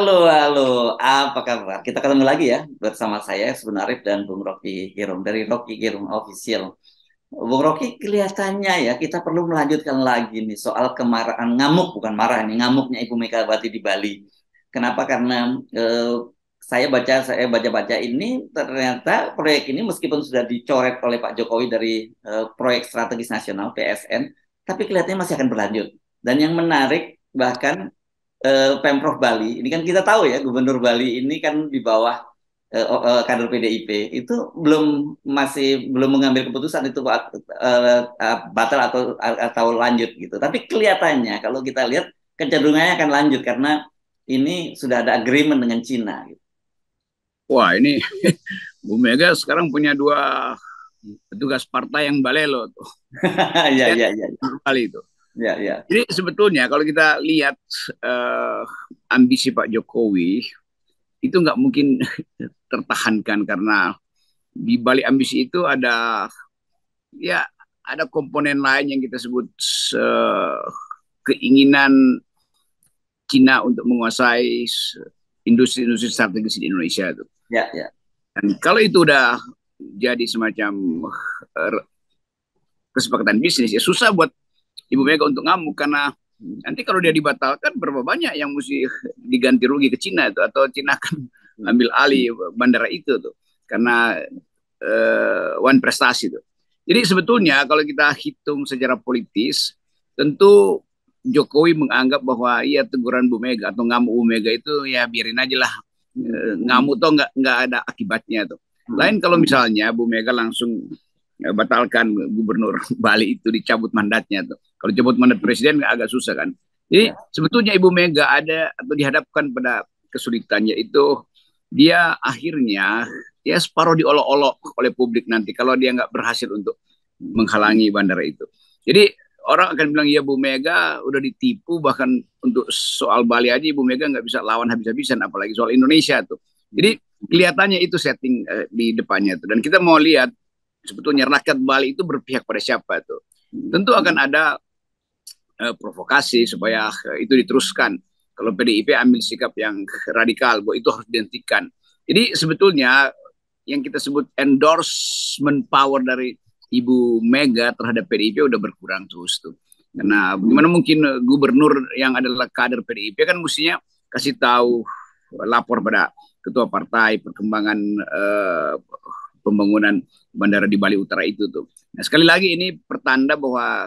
Halo, halo. Apa kabar? Kita ketemu lagi ya bersama saya Subun Arif dan Bung Rocky Gerung dari Rocky Gerung Official. Bung Rocky, kelihatannya ya kita perlu melanjutkan lagi nih soal kemarahan ngamuk, bukan marah ini, ngamuknya Ibu Megawati di Bali. Kenapa? Karena saya baca-baca ini ternyata proyek ini meskipun sudah dicoret oleh Pak Jokowi dari proyek strategis nasional (PSN), tapi kelihatannya masih akan berlanjut. Dan yang menarik bahkan Pemprov Bali, ini kan kita tahu ya, Gubernur Bali ini kan di bawah kader PDIP, itu belum mengambil keputusan itu batal atau lanjut gitu. Tapi kelihatannya kalau kita lihat kecenderungannya akan lanjut karena ini sudah ada agreement dengan Cina gitu. Wah, ini Bu Mega sekarang punya dua petugas partai yang balelo tuh. Ya, Ya, ya, ya, kali itu. ya, ya. Jadi sebetulnya kalau kita lihat eh, ambisi Pak Jokowi itu nggak mungkin tertahankan karena di balik ambisi itu ya ada komponen lain yang kita sebut eh, keinginan Cina untuk menguasai industri-industri strategis di Indonesia itu. Ya, ya. Dan kalau itu udah jadi semacam uh, kesepakatan bisnis, ya susah buat Ibu Mega untuk ngamuk karena nanti kalau dia dibatalkan berapa banyak yang mesti diganti rugi ke Cina itu atau Cina akan ambil alih bandara itu tuh karena one prestasi tuh. Jadi sebetulnya kalau kita hitung secara politis tentu Jokowi menganggap bahwa ya teguran Bu Mega atau ngamuk Bu Mega itu ya biarin aja lah. Ngamuk tuh nggak ada akibatnya tuh. Lain kalau misalnya Bu Mega langsung batalkan gubernur Bali itu dicabut mandatnya tuh. Kalau cabut mandat presiden agak susah kan. Jadi Ya. sebetulnya Ibu Mega ada atau dihadapkan pada kesulitannya itu dia akhirnya ya separuh diolok-olok oleh publik nanti kalau dia nggak berhasil untuk menghalangi bandara itu. Jadi orang akan bilang ya Bu Mega udah ditipu bahkan untuk soal Bali aja Ibu Mega nggak bisa lawan habis-habisan apalagi soal Indonesia tuh. Jadi kelihatannya itu setting di depannya tuh dan kita mau lihat sebetulnya rakyat Bali itu berpihak pada siapa tuh. Tentu akan ada provokasi supaya itu diteruskan. Kalau PDIP ambil sikap yang radikal, bahwa itu harus dihentikan. Jadi sebetulnya yang kita sebut endorsement power dari Ibu Mega terhadap PDIP udah berkurang terus tuh. Karena bagaimana mungkin gubernur yang adalah kader PDIP kan mestinya kasih tahu lapor pada ketua partai perkembangan pembangunan bandara di Bali Utara itu tuh. Nah, sekali lagi ini pertanda bahwa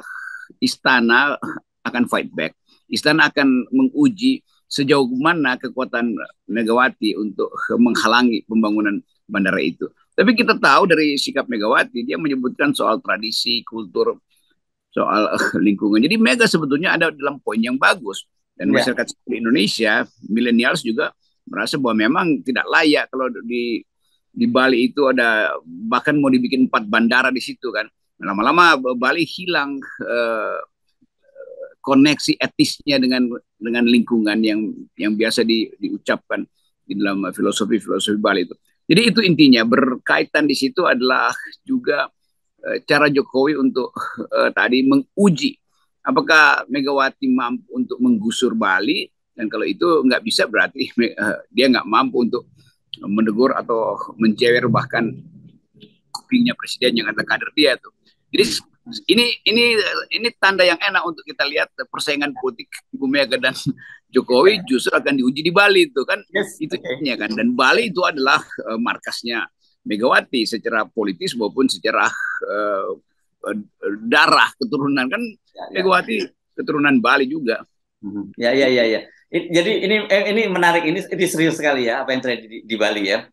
istana akan fight back. Istana akan menguji sejauh mana kekuatan Megawati untuk menghalangi pembangunan bandara itu. Tapi kita tahu dari sikap Megawati, dia menyebutkan soal tradisi, kultur, soal lingkungan. Jadi Mega sebetulnya ada dalam poin yang bagus. Dan Ya. masyarakat Indonesia, milenials juga merasa bahwa memang tidak layak kalau di Bali itu ada bahkan mau dibikin 4 bandara di situ kan. Lama-lama Bali hilang koneksi etisnya dengan lingkungan yang biasa diucapkan di dalam filosofi Bali itu. Jadi itu intinya berkaitan di situ adalah juga cara Jokowi untuk tadi menguji apakah Megawati mampu untuk menggusur Bali dan kalau itu nggak bisa berarti dia nggak mampu untuk menegur atau menjewer bahkan kupingnya presiden yang ada kader dia tuh. Jadi ini tanda yang enak untuk kita lihat persaingan politik Ibu Mega dan Jokowi justru akan diuji di Bali itu kan Yes. itu Oke. kan dan Bali itu adalah markasnya Megawati secara politis maupun secara uh, darah keturunan kan Ya, ya. Megawati keturunan Bali juga. Ya, ya, ya, ya. Jadi ini menarik, ini serius sekali ya apa yang terjadi di Bali ya.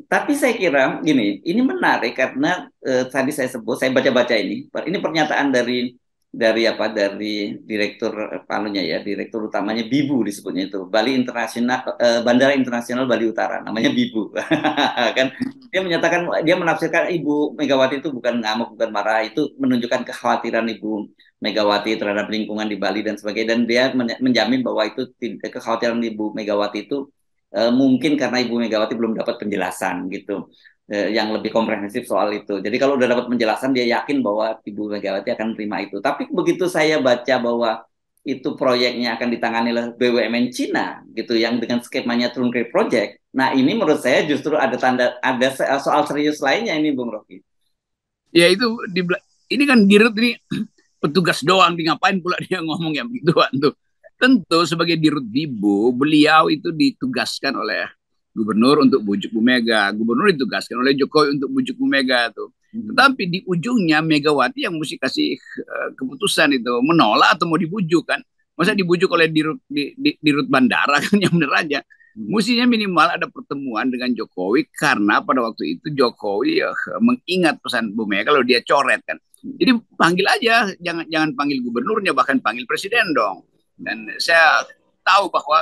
Tapi saya kira gini, ini menarik karena tadi saya sebut, saya baca-baca ini pernyataan dari direktur palunya ya, direktur utamanya Bibu disebutnya itu, Bali Internasional Bandara Internasional Bali Utara, namanya Bibu, kan? Dia menafsirkan Ibu Megawati itu bukan ngamuk, bukan marah, itu menunjukkan kekhawatiran Ibu Megawati terhadap lingkungan di Bali dan sebagainya, dan dia menjamin bahwa itu kekhawatiran Ibu Megawati itu mungkin karena Ibu Megawati belum dapat penjelasan gitu yang lebih komprehensif soal itu. Jadi kalau udah dapat penjelasan dia yakin bahwa Ibu Megawati akan terima itu. Tapi begitu saya baca bahwa itu proyeknya akan ditangani oleh BUMN Cina gitu yang dengan skemanya Truncare Project. Nah, ini menurut saya justru ada soal serius lainnya ini Bung Rocky. Ya itu ini kan Dirut ini petugas doang, di ngapain pula dia ngomong yang begituan tuh. Tentu sebagai Dirut Bibu, beliau itu ditugaskan oleh gubernur untuk bujuk Bu Mega, gubernur ditugaskan oleh Jokowi untuk bujuk Bu Mega tuh. Tetapi di ujungnya Megawati yang mesti kasih keputusan itu menolak atau mau dibujuk kan. Masa dibujuk oleh Dirut Bandara kan yang bener aja. Mestinya minimal ada pertemuan dengan Jokowi karena pada waktu itu Jokowi mengingat pesan Bu Mega kalau dia coret kan. Jadi panggil aja, jangan panggil gubernurnya, bahkan panggil presiden dong. Dan saya tahu bahwa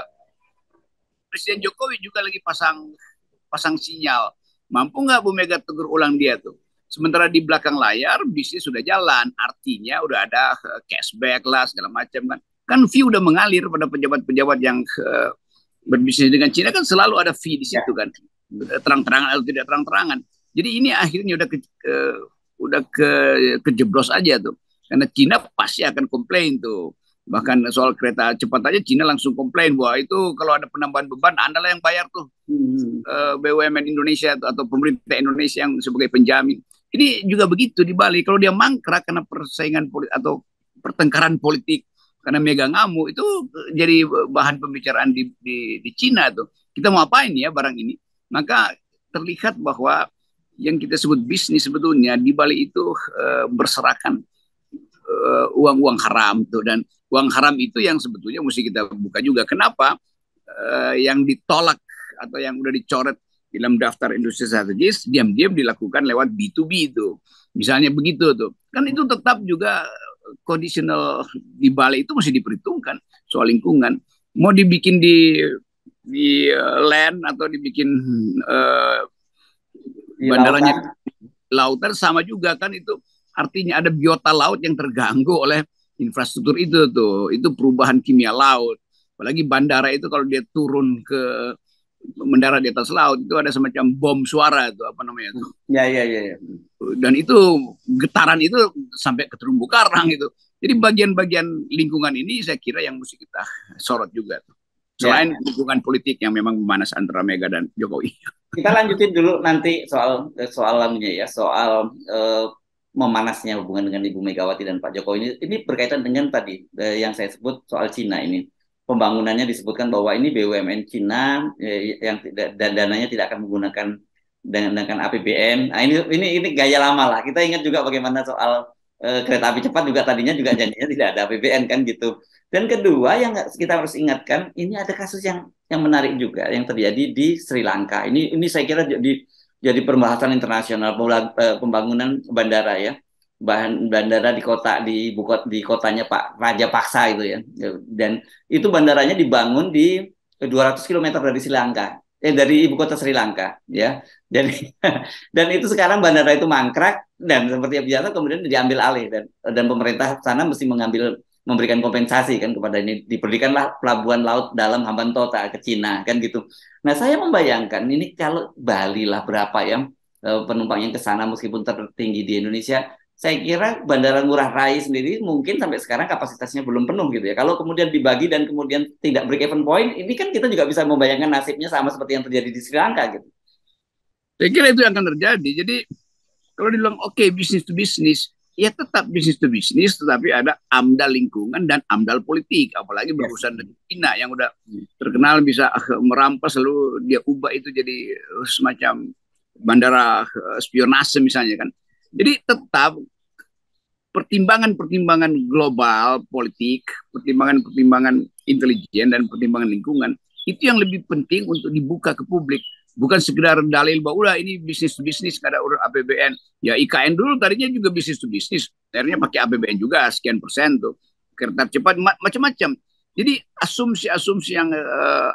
Presiden Jokowi juga lagi pasang sinyal. Mampu nggak Bu Mega tegur ulang dia tuh? Sementara di belakang layar bisnis sudah jalan, artinya udah ada cashback lah segala macam kan. Kan fee udah mengalir pada pejabat-pejabat yang berbisnis dengan Cina kan selalu ada fee di situ kan, terang-terangan atau tidak terang-terangan. Jadi ini akhirnya udah kejeblos aja tuh, karena Cina pasti akan komplain tuh. Bahkan soal kereta cepat aja Cina langsung komplain bahwa itu kalau ada penambahan beban Anda lah yang bayar tuh, BUMN Indonesia atau pemerintah Indonesia yang sebagai penjamin. Ini juga begitu di Bali, kalau dia mangkrak karena persaingan politik atau pertengkaran politik karena Mega ngamuk, itu jadi bahan pembicaraan di Cina tuh. Kita mau apain ya barang ini? Maka terlihat bahwa yang kita sebut bisnis sebetulnya di Bali itu berserakan uang-uang haram tuh, dan uang haram itu yang sebetulnya mesti kita buka juga. Kenapa yang ditolak atau yang udah dicoret dalam daftar industri strategis diam-diam dilakukan lewat B2B itu. Misalnya begitu tuh. Kan itu tetap juga conditional di Bali itu mesti diperhitungkan soal lingkungan. Mau dibikin di land atau dibikin bandaranya lautan sama juga kan, itu artinya ada biota laut yang terganggu oleh infrastruktur itu tuh. Itu perubahan kimia laut. Apalagi bandara itu kalau dia turun ke mendarat di atas laut itu ada semacam bom suara itu apa namanya itu. Ya. Dan itu getaran itu sampai ke terumbu karang itu. Jadi bagian-bagian lingkungan ini saya kira yang mesti kita sorot juga. Selain lingkungan politik yang memang memanas antara Mega dan Jokowi. Kita lanjutin dulu nanti soal memanasnya hubungan dengan Ibu Megawati dan Pak Jokowi ini berkaitan dengan tadi yang saya sebut soal Cina ini. Pembangunannya disebutkan bahwa ini BUMN Cina yang tidak, dan dananya tidak akan menggunakan dengan APBN. Nah, ini gaya lama lah. Kita ingat juga bagaimana soal kereta api cepat juga tadinya juga janjinya tidak ada APBN kan gitu. Dan kedua yang kita harus ingatkan, ini ada kasus yang menarik juga yang terjadi di Sri Lanka. Ini saya kira jadi pembahasan internasional, pembangunan bandara ya. Bandara di kotanya Pak Raja Paksa itu ya. Dan itu bandaranya dibangun di 200 km dari Sri Lanka. Dari ibu kota Sri Lanka ya. Dan itu sekarang bandara itu mangkrak dan seperti biasa kemudian diambil alih, dan pemerintah sana mesti memberikan kompensasi kan kepada ini, diberikanlah pelabuhan laut dalam Hambantota ke Cina kan gitu. Nah, saya membayangkan ini kalau Bali lah berapa ya penumpang yang ke sana meskipun tertinggi di Indonesia. Saya kira Bandara Ngurah Rai sendiri mungkin sampai sekarang kapasitasnya belum penuh gitu ya. Kalau kemudian dibagi dan kemudian tidak break even point, ini kan kita juga bisa membayangkan nasibnya sama seperti yang terjadi di Sri Lanka gitu. Saya kira itu yang akan terjadi. Jadi kalau dibilang oke, bisnis to bisnis, ya tetap bisnis to bisnis, tetapi ada amdal lingkungan dan amdal politik. Apalagi berurusan dengan Cina yang udah terkenal bisa merampas lalu dia ubah itu jadi semacam bandara spionase misalnya kan. Jadi tetap pertimbangan-pertimbangan global politik, pertimbangan-pertimbangan intelijen dan pertimbangan lingkungan itu yang lebih penting untuk dibuka ke publik. Bukan sekedar dalil bahwa udah ini bisnis to bisnis kada urut APBN. Ya IKN dulu tadinya juga bisnis to bisnis, akhirnya pakai APBN juga sekian persen tuh. Kereta cepat macam-macam. Jadi asumsi-asumsi yang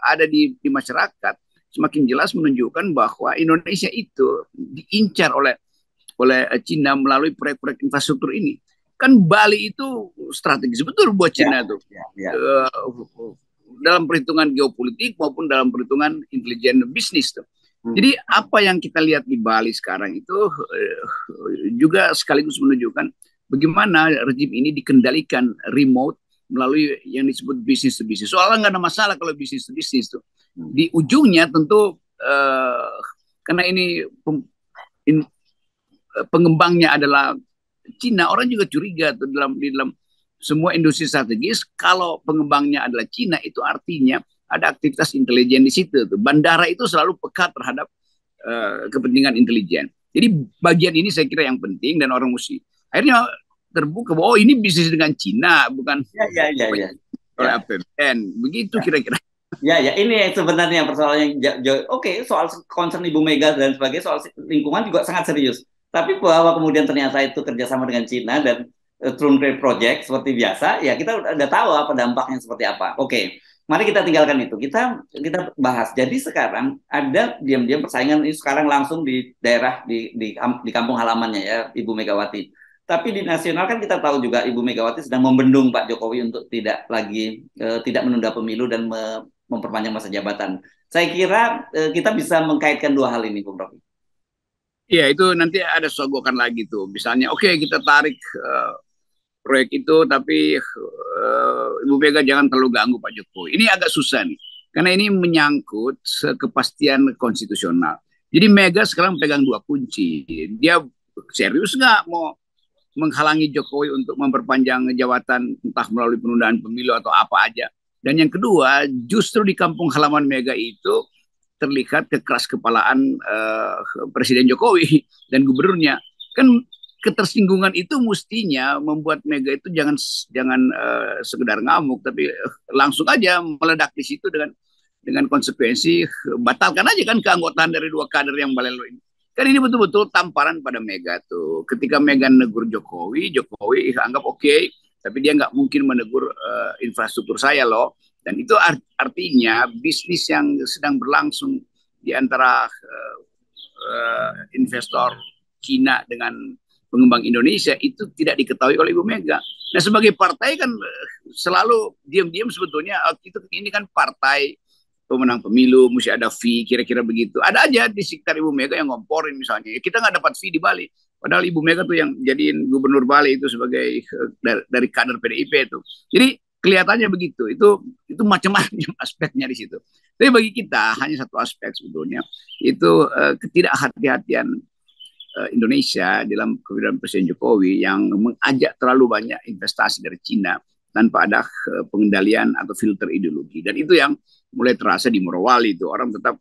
ada di masyarakat semakin jelas menunjukkan bahwa Indonesia itu diincar oleh Cina melalui proyek-proyek infrastruktur ini. Kan Bali itu strategis betul buat Cina tuh. Dalam perhitungan geopolitik maupun dalam perhitungan intelijen bisnis tuh. Jadi apa yang kita lihat di Bali sekarang itu juga sekaligus menunjukkan bagaimana rejim ini dikendalikan remote melalui yang disebut bisnis to bisnis. Soalnya nggak ada masalah kalau bisnis to bisnis tuh. Di ujungnya tentu karena ini pengembangnya adalah Cina, orang juga curiga tuh di dalam semua industri strategis. Kalau pengembangnya adalah Cina, itu artinya ada aktivitas intelijen di situ. Tuh. Bandara itu selalu peka terhadap kepentingan intelijen. Jadi bagian ini saya kira yang penting dan orang mesti akhirnya terbuka bahwa oh ini bisnis dengan Cina bukan ya. oleh APBN. Begitu kira-kira. Ya, ini sebenarnya persoalan yang oke, soal concern Ibu Mega dan sebagainya, soal lingkungan juga sangat serius. Tapi bahwa kemudian ternyata itu kerjasama dengan Cina dan Drone Trade Project seperti biasa, ya kita udah tahu apa dampaknya seperti apa. Oke, mari kita tinggalkan itu. Kita bahas. Jadi sekarang ada diam-diam persaingan ini sekarang langsung di daerah di kampung halamannya ya Ibu Megawati. Tapi di nasional kan kita tahu juga Ibu Megawati sedang membendung Pak Jokowi untuk tidak menunda pemilu dan memperpanjang masa jabatan. Saya kira kita bisa mengkaitkan dua hal ini, Bung Rofi. Iya, itu nanti ada sogokan lagi tuh. Misalnya, oke, kita tarik proyek itu, tapi Ibu Mega jangan terlalu ganggu Pak Jokowi. Ini agak susah nih, karena ini menyangkut kepastian konstitusional. Jadi Mega sekarang pegang dua kunci. Dia serius nggak mau menghalangi Jokowi untuk memperpanjang jabatan, entah melalui penundaan pemilu atau apa aja. Dan yang kedua, justru di kampung halaman Mega itu terlihat kekeras-kepalaan Presiden Jokowi dan gubernurnya. Kan ketersinggungan itu mestinya membuat Mega itu jangan sekedar ngamuk, tapi langsung aja meledak di situ dengan konsekuensi batalkan aja kan keanggotaan dari dua kader yang balelo ini. Kan ini betul-betul tamparan pada Mega tuh. Ketika Mega negur Jokowi anggap oke, tapi dia nggak mungkin menegur infrastruktur saya loh. Dan itu artinya bisnis yang sedang berlangsung di antara investor Cina dengan pengembang Indonesia itu tidak diketahui oleh Ibu Mega. Nah sebagai partai kan selalu diam-diam sebetulnya ini kan partai pemenang pemilu, mesti ada fee, kira-kira begitu. Ada aja di sekitar Ibu Mega yang ngomporin misalnya. Kita nggak dapat fee di Bali. Padahal Ibu Mega tuh yang jadiin gubernur Bali itu sebagai dari kader PDIP itu. Jadi kelihatannya begitu. Itu macam-macam aspeknya di situ. Tapi bagi kita hanya satu aspek sebetulnya. Itu ketidakhati-hatian Indonesia dalam kepemimpinan Presiden Jokowi yang mengajak terlalu banyak investasi dari Cina tanpa ada pengendalian atau filter ideologi. Dan itu yang mulai terasa di Morowali itu. Orang tetap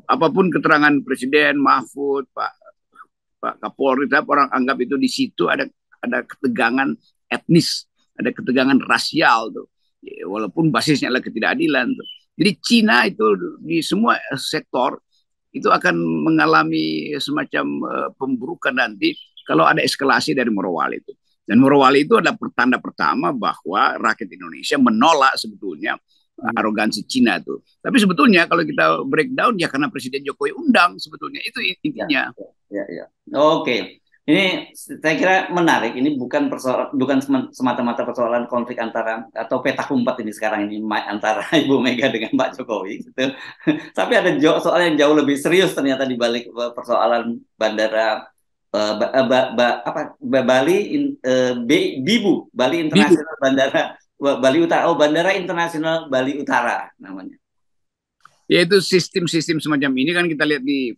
apapun keterangan Presiden, Mahfud, Pak Kapolri, orang anggap itu di situ ada ketegangan etnis, ada ketegangan rasial tuh. Ya, walaupun basisnya adalah ketidakadilan tuh. Jadi Cina itu di semua sektor itu akan mengalami semacam pemburukan nanti kalau ada eskalasi dari Morowali itu. Dan Morowali itu adalah pertanda pertama bahwa rakyat Indonesia menolak sebetulnya arogansi Cina itu. Tapi sebetulnya kalau kita breakdown ya karena Presiden Jokowi undang sebetulnya itu intinya. Ya. Oke. Ini saya kira menarik. Ini bukan semata-mata persoalan konflik antara atau petak umpet ini sekarang ini antara Ibu Mega dengan Pak Jokowi gitu. Tapi ada soal yang jauh lebih serius ternyata di balik persoalan bandara Bali Internasional Bandara Bali Utara. Oh, Bandara Internasional Bali Utara namanya. Yaitu sistem-sistem semacam ini kan kita lihat di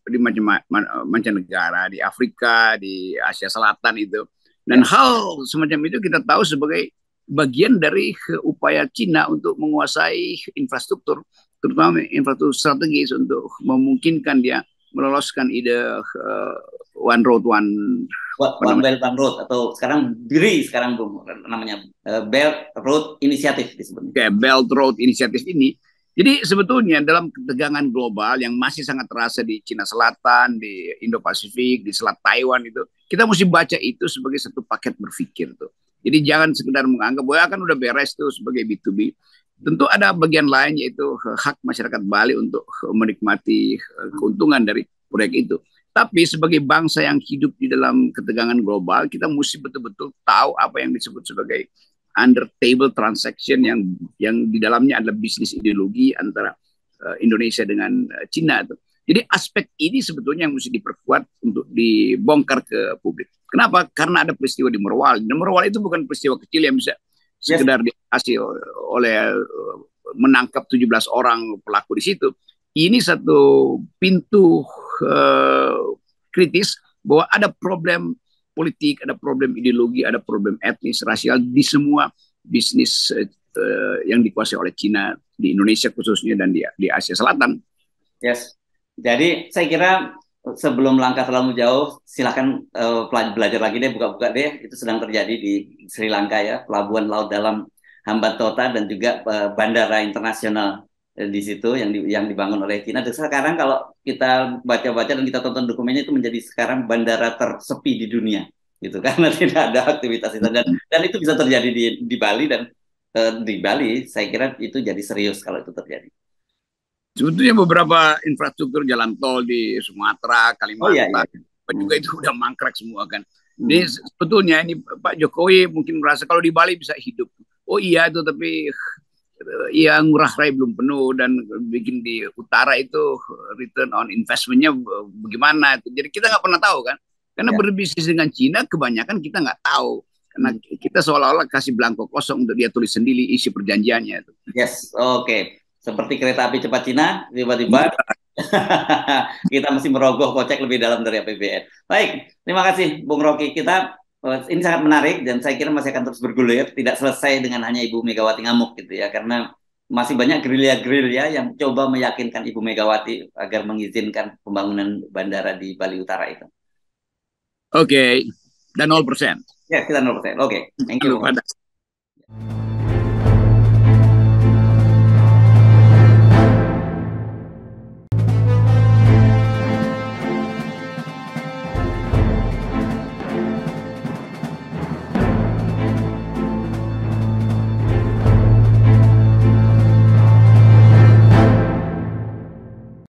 mancanegara, di Afrika, di Asia Selatan itu. Dan hal semacam itu kita tahu sebagai bagian dari upaya Cina untuk menguasai infrastruktur, terutama infrastruktur strategis untuk memungkinkan dia meloloskan ide One Belt One Road atau sekarang BRI namanya Belt Road Initiative disebutnya. Belt Road Initiative ini. Jadi sebetulnya dalam ketegangan global yang masih sangat terasa di Cina Selatan, di Indo-Pasifik, di Selat Taiwan itu, kita mesti baca itu sebagai satu paket berpikir tuh. Jadi jangan sekedar menganggap bahwa kan udah beres tuh sebagai B2B. Tentu ada bagian lain yaitu hak masyarakat Bali untuk menikmati keuntungan dari proyek itu. Tapi sebagai bangsa yang hidup di dalam ketegangan global, kita mesti betul-betul tahu apa yang disebut sebagai under table transaction yang di dalamnya adalah bisnis ideologi antara Indonesia dengan Cina itu. Jadi aspek ini sebetulnya yang mesti diperkuat untuk dibongkar ke publik. Kenapa? Karena ada peristiwa di Morowali. Dan Morowali itu bukan peristiwa kecil yang bisa Yes. sekedar dihasil oleh menangkap 17 orang pelaku di situ. Ini satu pintu kritis bahwa ada problem politik, ada problem ideologi, ada problem etnis, rasial di semua bisnis yang dikuasai oleh Cina di Indonesia khususnya dan di Asia Selatan. Yes. Jadi saya kira sebelum langkah terlalu jauh, silakan belajar lagi deh, buka-buka deh. Itu sedang terjadi di Sri Lanka ya, pelabuhan laut dalam Hambantota dan juga bandara internasional di situ yang dibangun oleh Cina. Dan sekarang kalau kita baca-baca dan kita tonton dokumennya itu menjadi sekarang bandara tersepi di dunia, gitu karena tidak ada aktivitas itu dan itu bisa terjadi di Bali dan di Bali saya kira itu jadi serius kalau itu terjadi. Sebetulnya beberapa infrastruktur jalan tol di Sumatera, Kalimantan, juga itu udah mangkrak semua kan. Jadi sebetulnya ini Pak Jokowi mungkin merasa kalau di Bali bisa hidup. Oh iya itu tapi ya Ngurah Rai belum penuh dan bikin di utara itu return on investmentnya bagaimana. Jadi kita nggak pernah tahu kan. Karena berbisnis dengan Cina kebanyakan kita nggak tahu. Karena kita seolah-olah kasih belangko kosong untuk dia tulis sendiri isi perjanjiannya. Yes, oke. Seperti kereta api cepat Cina, tiba-tiba kita mesti merogoh kocek lebih dalam dari APBN. Baik, terima kasih Bung Rocky. Ini sangat menarik dan saya kira masih akan terus bergulir, tidak selesai dengan hanya Ibu Megawati ngamuk gitu ya, karena masih banyak gerilya-gerilya yang coba meyakinkan Ibu Megawati agar mengizinkan pembangunan bandara di Bali Utara itu. Oke, dan 0%. Ya, kita 0%. Oke, thank you.